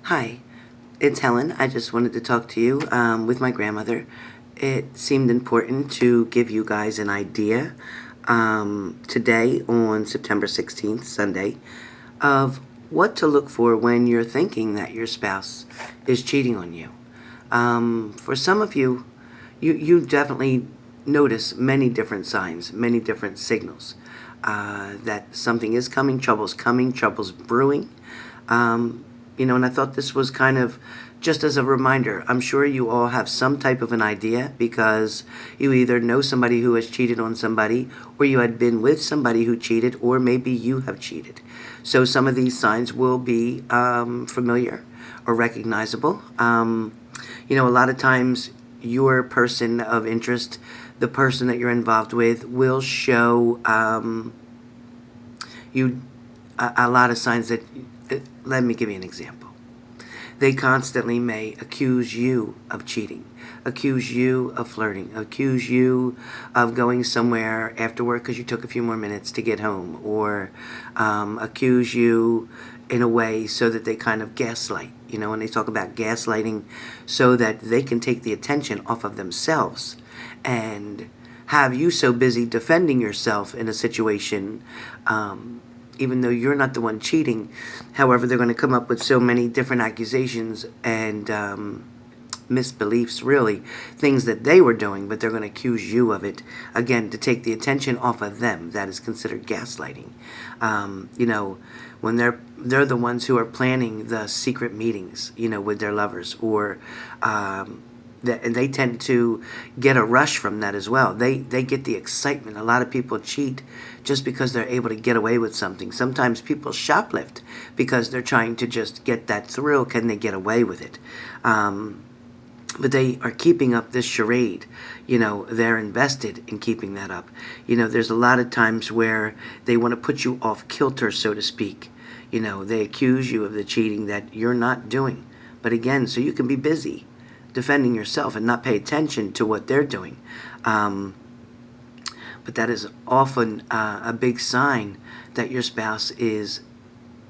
Hi, it's Helen. I just wanted to talk to you with my grandmother. It seemed important to give you guys an idea today on September 16th, Sunday, of what to look for when you're thinking that your spouse is cheating on you. For some of you, you definitely notice many different signs, many different signals that something is coming, trouble's brewing. And I thought this was kind of just as a reminder. I'm sure you all have some type of an idea because you either know somebody who has cheated on somebody, or you had been with somebody who cheated, or maybe you have cheated. So some of these signs will be familiar or recognizable. A lot of times your person of interest, the person that you're involved with, will show you a lot of signs that, let me give you an example. They constantly may accuse you of cheating, accuse you of flirting, accuse you of going somewhere after work because you took a few more minutes to get home, or accuse you in a way so that they kind of gaslight, when they talk about gaslighting, so that they can take the attention off of themselves and have you so busy defending yourself in a situation, even though you're not the one cheating. However, they're going to come up with so many different accusations and misbeliefs, really, things that they were doing, but they're going to accuse you of it, again, to take the attention off of them. That is considered gaslighting. When they're the ones who are planning the secret meetings, with their lovers, or and they tend to get a rush from that as well. They get the excitement. A lot of people cheat just because they're able to get away with something. Sometimes people shoplift because they're trying to just get that thrill. Can they get away with it? But they are keeping up this charade. They're invested in keeping that up. There's a lot of times where they want to put you off kilter, so to speak. They accuse you of the cheating that you're not doing. But again, so you can be busy defending yourself and not pay attention to what they're doing. But that is often a big sign that your spouse is,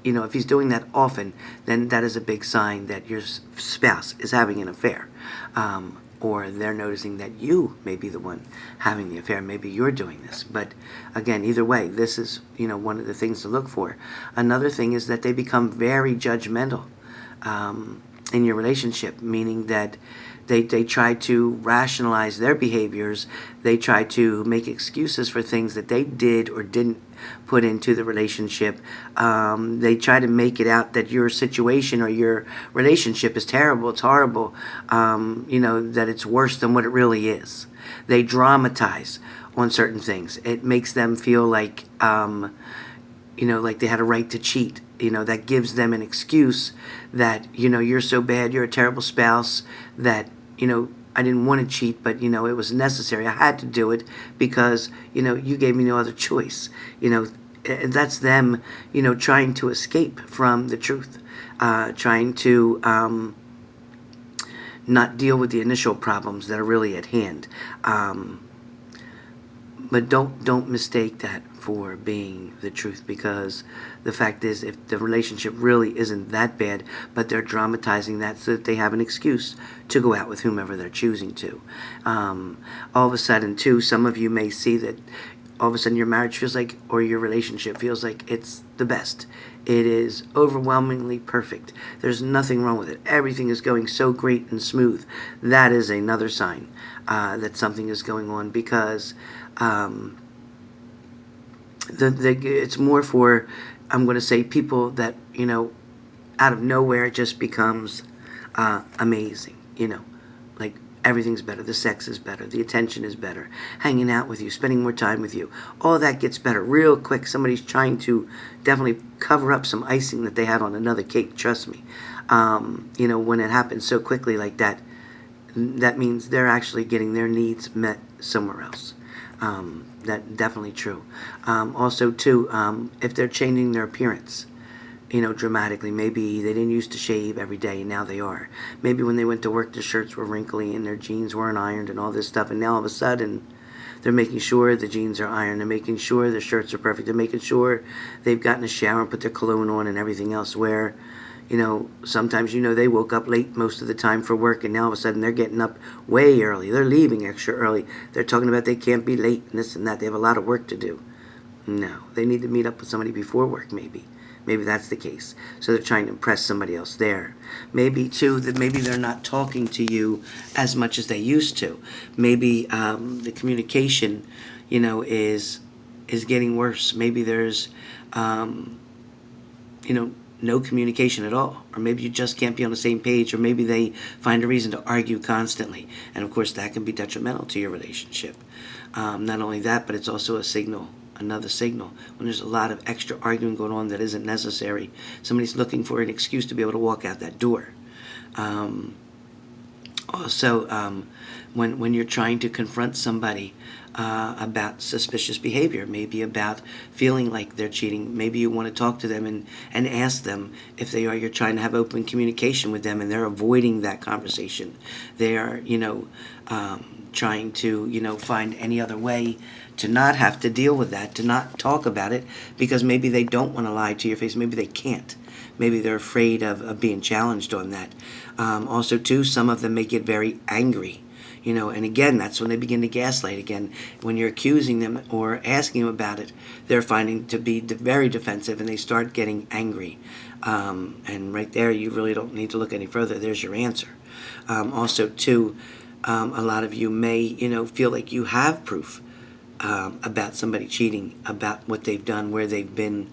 if he's doing that often, then that is a big sign that your spouse is having an affair. Or they're noticing that you may be the one having the affair. Maybe you're doing this. But again, either way, this is, one of the things to look for. Another thing is that they become very judgmental in your relationship, meaning that they try to rationalize their behaviors. They try to make excuses for things that they did or didn't put into the relationship. They try to make it out that your situation or your relationship is terrible, it's horrible, that it's worse than what it really is. They dramatize on certain things. It makes them feel like, like they had a right to cheat. That gives them an excuse that, you're so bad, you're a terrible spouse, that, I didn't want to cheat, but, it was necessary. I had to do it because, you gave me no other choice. And that's them, trying to escape from the truth, trying to not deal with the initial problems that are really at hand. But don't mistake that for being the truth, because the fact is, if the relationship really isn't that bad, but they're dramatizing that so that they have an excuse to go out with whomever they're choosing to. All of a sudden, too, some of you may see that all of a sudden your marriage feels like, or your relationship feels like, it's the best. It is overwhelmingly perfect. There's nothing wrong with it. Everything is going so great and smooth. That is another sign that something is going on, because it's more for, I'm going to say, people that, out of nowhere it just becomes amazing, like everything's better, the sex is better, the attention is better, hanging out with you, spending more time with you, all that gets better real quick. Somebody's trying to definitely cover up some icing that they had on another cake, trust me. When it happens so quickly like that, that means they're actually getting their needs met somewhere else. That's definitely true. Also, too, if they're changing their appearance, dramatically. Maybe they didn't used to shave every day, and now they are. Maybe when they went to work, their shirts were wrinkly and their jeans weren't ironed and all this stuff, and now all of a sudden they're making sure the jeans are ironed. They're making sure the shirts are perfect. They're making sure they've gotten a shower and put their cologne on and everything else, where, Sometimes they woke up late most of the time for work, and now all of a sudden they're getting up way early. They're leaving extra early. They're talking about they can't be late and this and that. They have a lot of work to do. No, they need to meet up with somebody before work, maybe. Maybe that's the case. So they're trying to impress somebody else there. Maybe, too, that maybe they're not talking to you as much as they used to. Maybe the communication, is getting worse. Maybe there's, um, no communication at all. Or maybe you just can't be on the same page. Or maybe they find a reason to argue constantly. And, of course, that can be detrimental to your relationship. Not only that, but it's also a signal. Another signal when there's a lot of extra arguing going on that isn't necessary. Somebody's looking for an excuse to be able to walk out that door. Also, when you're trying to confront somebody about suspicious behavior, maybe about feeling like they're cheating, maybe you want to talk to them and ask them if they are. You're trying to have open communication with them, and they're avoiding that conversation. They are, trying to, find any other way to not have to deal with that, to not talk about it, because maybe they don't want to lie to your face. Maybe they can't. Maybe they're afraid of being challenged on that. Also, too, some of them may get very angry. And again, that's when they begin to gaslight again. When you're accusing them or asking them about it, they're finding to be very defensive, and they start getting angry. And right there, you really don't need to look any further. There's your answer. Also, too, a lot of you may, feel like you have proof about somebody cheating, about what they've done, where they've been,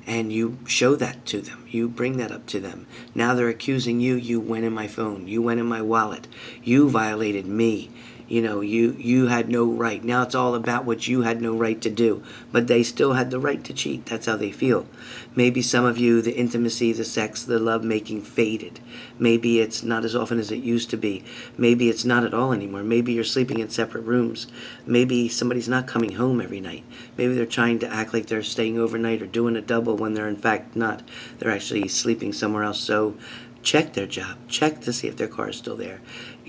and you show that to them. You bring that up to them. Now they're accusing you. You went in my phone. You went in my wallet. You violated me. You had no right. Now it's all about what you had no right to do. But they still had the right to cheat. That's how they feel. Maybe some of you, the intimacy, the sex, the lovemaking faded. Maybe it's not as often as it used to be. Maybe it's not at all anymore. Maybe you're sleeping in separate rooms. Maybe somebody's not coming home every night. Maybe they're trying to act like they're staying overnight or doing a double when they're in fact not. They're actually sleeping somewhere else. So check their job. Check to see if their car is still there.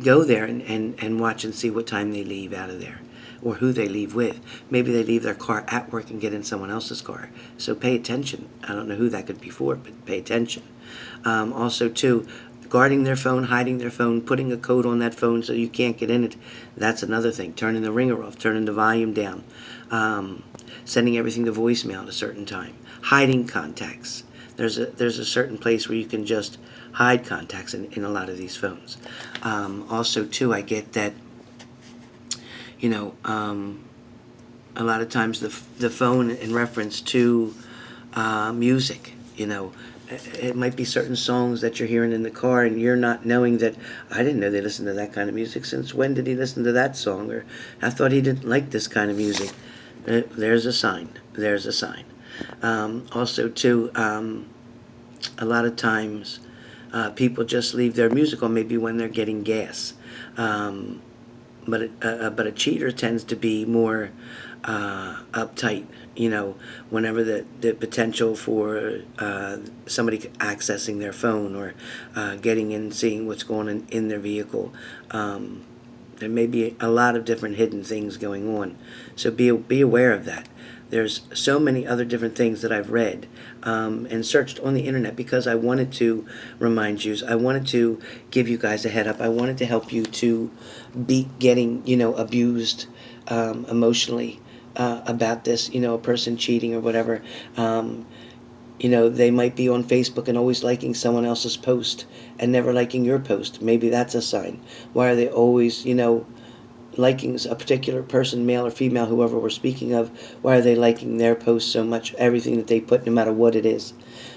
Go there and watch and see what time they leave out of there, or who they leave with. Maybe they leave their car at work and get in someone else's car. So pay attention. I don't know who that could be for, but pay attention. Also, too, guarding their phone, hiding their phone, putting a code on that phone so you can't get in it. That's another thing. Turning the ringer off, turning the volume down, sending everything to voicemail at a certain time, hiding contacts. There's a certain place where you can just hide contacts in a lot of these phones. Also, too, I get that, a lot of times the phone in reference to music, it might be certain songs that you're hearing in the car, and you're not knowing that, I didn't know they listened to that kind of music. Since when did he listen to that song? Or I thought he didn't like this kind of music. There's a sign. There's a sign. Also, too, a lot of times people just leave their music on maybe when they're getting gas. But a cheater tends to be more uptight, whenever the potential for somebody accessing their phone or getting in, seeing what's going on in their vehicle. There may be a lot of different hidden things going on. So be aware of that. There's so many other different things that I've read and searched on the internet because I wanted to remind you. I wanted to give you guys a head up. I wanted to help you to be getting, abused emotionally about this, a person cheating or whatever. They might be on Facebook and always liking someone else's post and never liking your post. Maybe that's a sign. Why are they always, liking a particular person, male or female, whoever we're speaking of? Why are they liking their post so much, everything that they put, no matter what it is?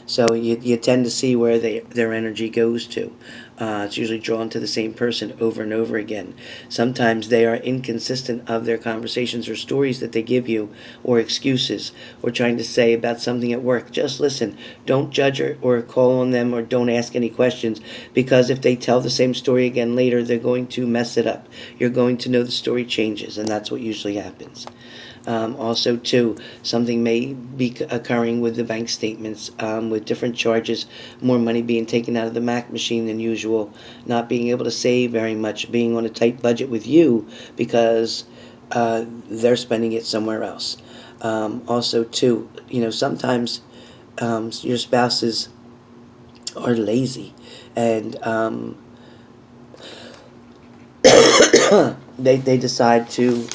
So you tend to see where their energy goes to. It's usually drawn to the same person over and over again. Sometimes they are inconsistent of their conversations or stories that they give you, or excuses, or trying to say about something at work. Just listen. Don't judge or call on them, or don't ask any questions, because if they tell the same story again later, they're going to mess it up. You're going to know the story changes, and that's what usually happens. Also, too, something may be occurring with the bank statements, with different charges, more money being taken out of the Mac machine than usual, not being able to save very much, being on a tight budget with you because they're spending it somewhere else. Also, too, sometimes your spouse is or lazy, and they decide to,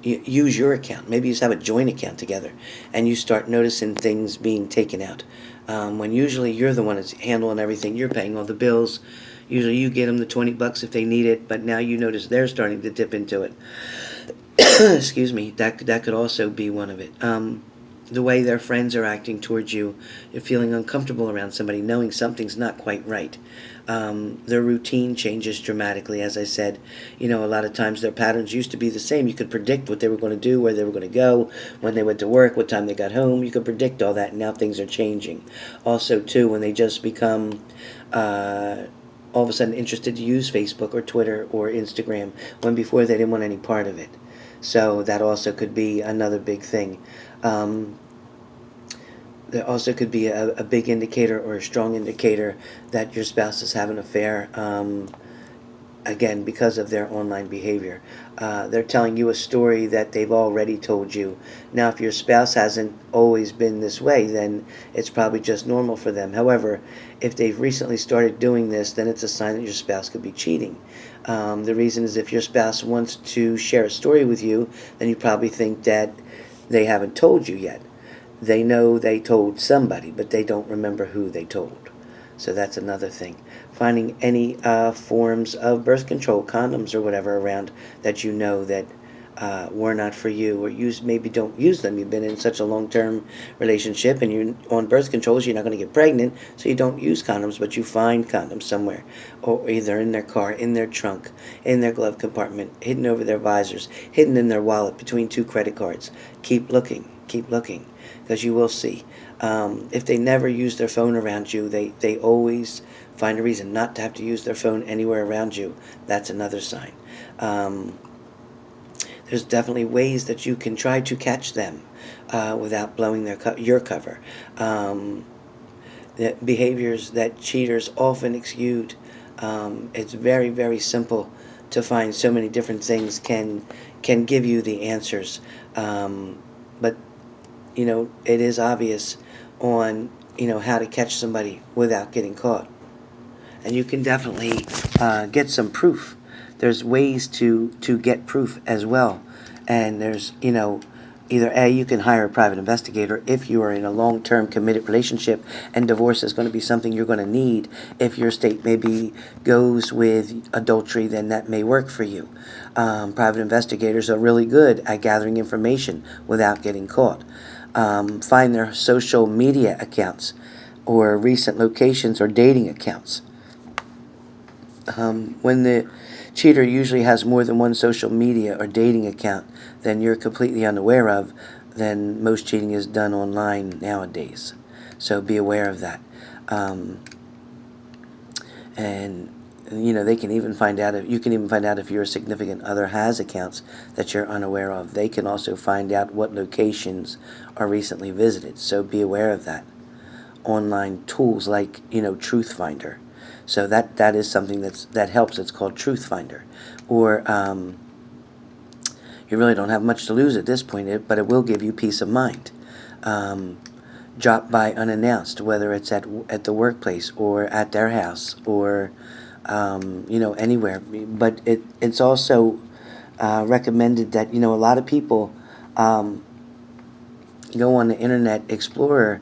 use your account. Maybe you just have a joint account together, and you start noticing things being taken out. When usually you're the one that's handling everything, you're paying all the bills. Usually you get them the $20 if they need it, but now you notice they're starting to dip into it. Excuse me. That could also be one of it. The way their friends are acting towards you, you're feeling uncomfortable around somebody, knowing something's not quite right. Their routine changes dramatically, as I said. A lot of times their patterns used to be the same. You could predict what they were going to do, where they were going to go, when they went to work, what time they got home. You could predict all that, and now things are changing. Also, too, when they just become all of a sudden interested to use Facebook or Twitter or Instagram, when before they didn't want any part of it. So that also could be another big thing. There also could be a big indicator or a strong indicator that your spouse is having an affair, again, because of their online behavior. They're telling you a story that they've already told you. Now, if your spouse hasn't always been this way, then it's probably just normal for them. However, if they've recently started doing this, then it's a sign that your spouse could be cheating. The reason is if your spouse wants to share a story with you, then you probably think that they haven't told you yet. They know they told somebody, but they don't remember who they told. So that's another thing. Finding any forms of birth control, condoms or whatever around that you know that were not for you, or maybe don't use them. You've been in such a long-term relationship and you're on birth controls, you're not going to get pregnant, so you don't use condoms, but you find condoms somewhere, or either in their car, in their trunk, in their glove compartment, hidden over their visors, hidden in their wallet between 2 credit cards. Keep looking, because you will see. If they never use their phone around you, they always find a reason not to have to use their phone anywhere around you. That's another sign. There's definitely ways that you can try to catch them without blowing your cover. The behaviors that cheaters often exude, it's very, very simple to find. So many different things can give you the answers. But it is obvious on how to catch somebody without getting caught. And you can definitely get some proof. There's ways to get proof as well. And there's, either A, you can hire a private investigator if you are in a long-term committed relationship, and divorce is going to be something you're going to need. If your state maybe goes with adultery, then that may work for you. Private investigators are really good at gathering information without getting caught. Find their social media accounts or recent locations or dating accounts. When the cheater usually has more than one social media or dating account that you're completely unaware of, then most cheating is done online nowadays. So be aware of that. And they can even find out if your significant other has accounts that you're unaware of. They can also find out what locations are recently visited. So be aware of that. Online tools like Truth Finder. So that is something that helps. It's called Truth Finder. Or you really don't have much to lose at this point, but it will give you peace of mind. Drop by unannounced, whether it's at the workplace or at their house or anywhere. But it's also recommended that a lot of people go on the Internet Explorer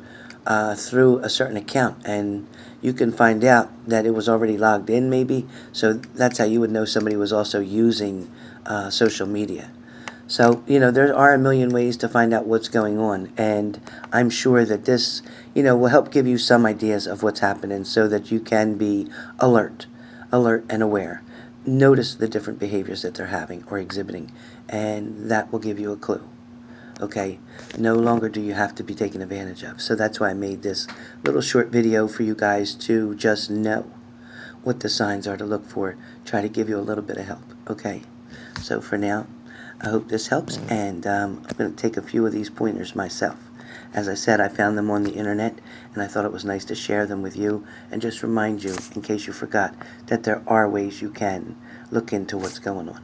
through a certain account, and you can find out that it was already logged in maybe. So that's how you would know somebody was also using social media. So, there are a million ways to find out what's going on, and I'm sure that this, will help give you some ideas of what's happening so that you can be alert and aware. Notice the different behaviors that they're having or exhibiting, and that will give you a clue. Okay, no longer do you have to be taken advantage of. So that's why I made this little short video for you guys to just know what the signs are to look for. Try to give you a little bit of help. Okay, so for now, I hope this helps, and I'm going to take a few of these pointers myself. As I said, I found them on the internet, and I thought it was nice to share them with you and just remind you, in case you forgot, that there are ways you can look into what's going on.